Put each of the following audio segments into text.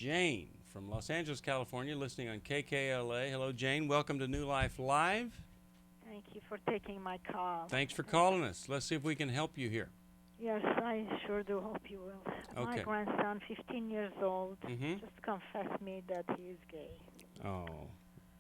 Jane from Los Angeles, California, listening on KKLA. Hello, Jane. Welcome to New Life Live. Thank you for taking my call. Thanks for calling us. Let's see if we can help you here. Yes, I sure do hope you will. My Okay. grandson, 15 years old, Mm-hmm. just confessed me that he is gay. Oh,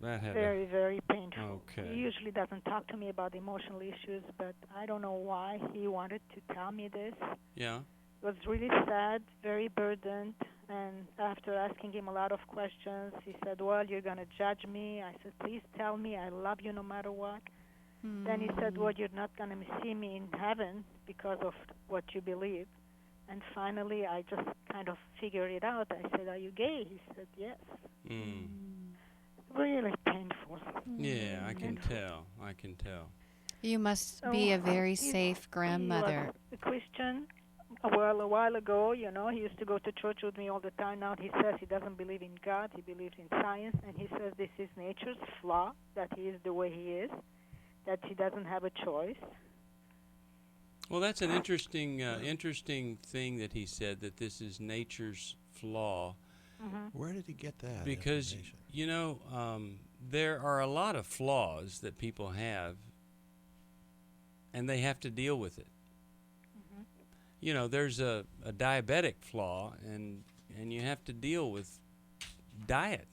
that had Very, very painful. Okay. He usually doesn't talk to me about emotional issues, but I don't know why he wanted to tell me this. Yeah. It was really sad, very burdened, and after asking him a lot of questions, he said, well, you're going to judge me. I said, please tell me I love you no matter what. Then he said, well, you're not going to see me in heaven because of what you believe. And finally, I just kind of figured it out. I said, are you gay? He said, yes. Really painful. Yeah, I can Painful. tell. I can tell. You must So be a very he's- safe grandmother. He was a Christian. Well, a while ago, he used to go to church with me all the time. Now he says he doesn't believe in God. He believes in science. And he says this is nature's flaw, that he is the way he is, that he doesn't have a choice. Well, that's an interesting thing that he said, that this is nature's flaw. Where did he get that Because, information? there are a lot of flaws that people have, and they have to deal with it. There's a diabetic flaw, and you have to deal with diet.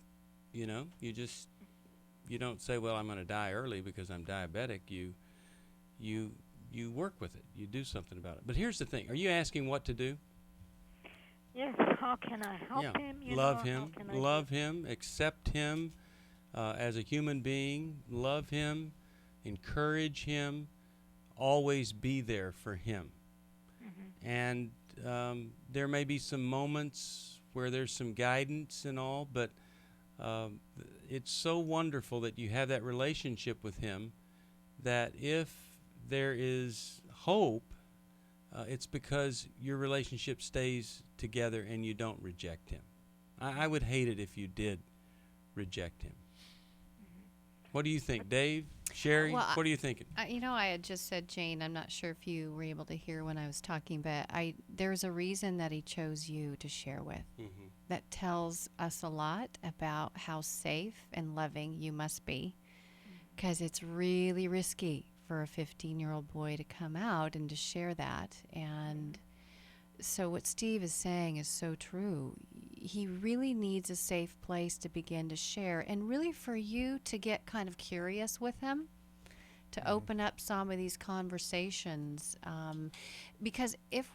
You don't say, well, I'm going to die early because I'm diabetic. You work with it. You do something about it. But here's the thing. Are you asking what to do? Yes, how can I help him? Love him. Love him. Accept him as a human being. Love him. Encourage him. Always be there for him. And there may be some moments where there's some guidance and all, but it's so wonderful that you have that relationship with him, that if there is hope, it's because your relationship stays together and you don't reject him. I would hate it if you did reject him. What do you think, Dave? Sherry, Well, what are you thinking? I had just said, Jane, I'm not sure if you were able to hear when I was talking, but there's a reason that he chose you to share with. That tells us a lot about how safe and loving you must be, because it's really risky for a 15-year-old boy to come out and to share that. And so what Steve is saying is so true. He really needs a safe place to begin to share, and really for you to get kind of curious with him, to open up some of these conversations. Because if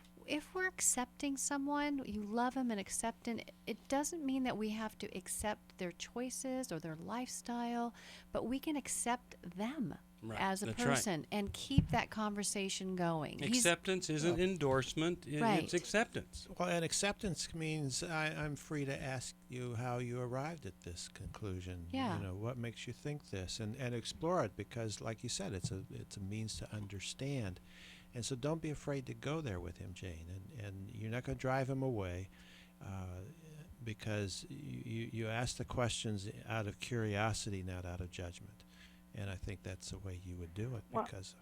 we're accepting someone, you love them and accept them, it doesn't mean that we have to accept their choices or their lifestyle, but we can accept them as a person and keep that conversation going. Acceptance isn't endorsement, it's acceptance. Well, and acceptance means I'm free to ask you how you arrived at this conclusion. Yeah. What makes you think this, and explore it, because, like you said, it's a means to understand. And so don't be afraid to go there with him, Jane, and you're not going to drive him away, because you ask the questions out of curiosity, not out of judgment. And I think that's the way you would do it, Well, because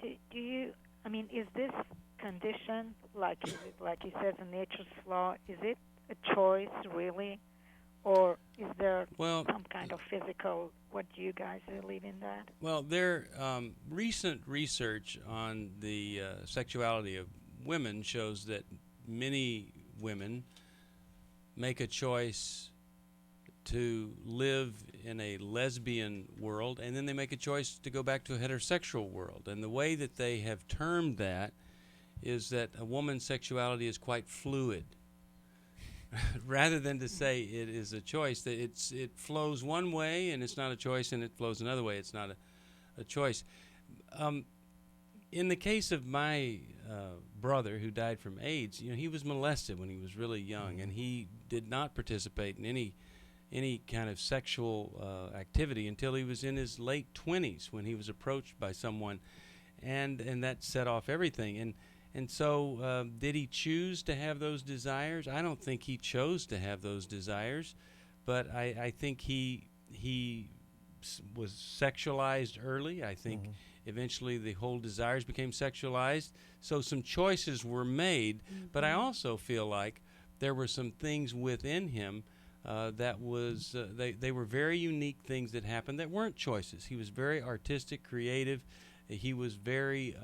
is this condition, like he says, a nature's flaw, is it a choice, really? Or is there some kind of physical, what do you guys believe in that? Well, recent research on the sexuality of women shows that many women make a choice to live in a lesbian world, and then they make a choice to go back to a heterosexual world. And the way that they have termed that is that a woman's sexuality is quite fluid. Rather than to say it is a choice, that it flows one way and it's not a choice, and it flows another way, it's not a choice. In the case of my brother who died from AIDS, he was molested when he was really young, and he did not participate in any kind of sexual activity until he was in his late 20s, when he was approached by someone, and that set off everything. And so did he choose to have those desires? I don't think he chose to have those desires, but I think he was sexualized early. I think eventually the whole desires became sexualized. So some choices were made, but I also feel like there were some things within him that was they were very unique things that happened that weren't choices. He was very artistic, creative. He was very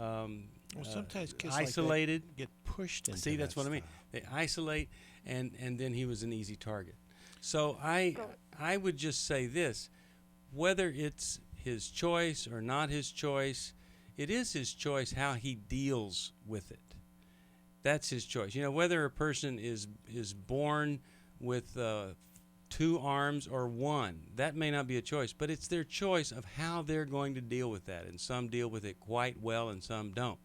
sometimes kids isolated. like that get pushed into See, that's that what I mean. stuff. They isolate, and then he was an easy target. So I would just say this: whether it's his choice or not his choice, it is his choice how he deals with it. That's his choice. Whether a person is born with 2 arms or 1, that may not be a choice, but it's their choice of how they're going to deal with that. And some deal with it quite well and some don't.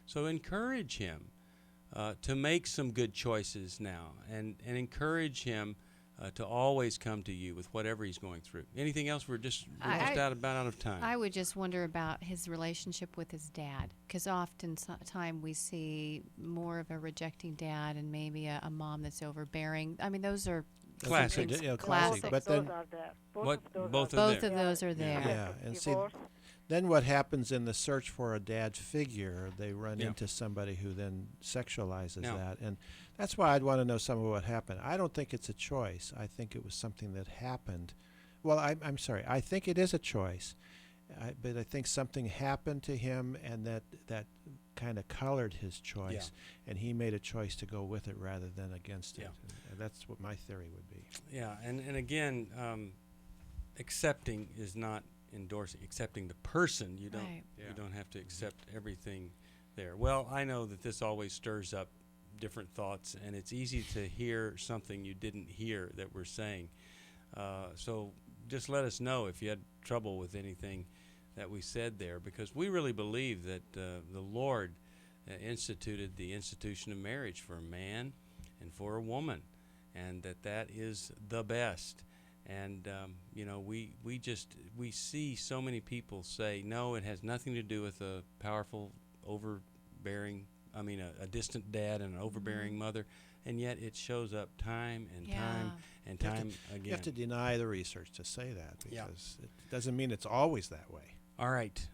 So encourage him to make some good choices now, and encourage him to always come to you with whatever he's going through. Anything else? We're just out of time. I would just wonder about his relationship with his dad, because oftentimes we see more of a rejecting dad and maybe a mom that's overbearing. I mean, those are Classic. things- Classic. Both But of then those are there. Both are are both there. of those are there. Yeah, and see, Divorce. then what happens in the search for a dad figure, they run Yeah. into somebody who then sexualizes Yeah. that. And that's why I'd want to know some of what happened. I don't think it's a choice. I think it was something that happened. Well, I'm sorry. I think it is a choice. But I think something happened to him, and that kind of colored his choice. And he made a choice to go with it rather than against it. Yeah. And that's what my theory would be. Yeah, and again, accepting is not endorsing. Accepting the person, you don't Right. you don't have to accept everything there. Well, I know that this always stirs up different thoughts, and it's easy to hear something you didn't hear that we're saying. So just let us know if you had trouble with anything that we said there, because we really believe that the Lord instituted the institution of marriage for a man and for a woman, and that is the best. And we see so many people say, no, it has nothing to do with a powerful, a distant dad and an overbearing mother, and yet it shows up time and time and You have time You again. have to deny the research to say that, Yeah. because it doesn't mean it's always that way. All right.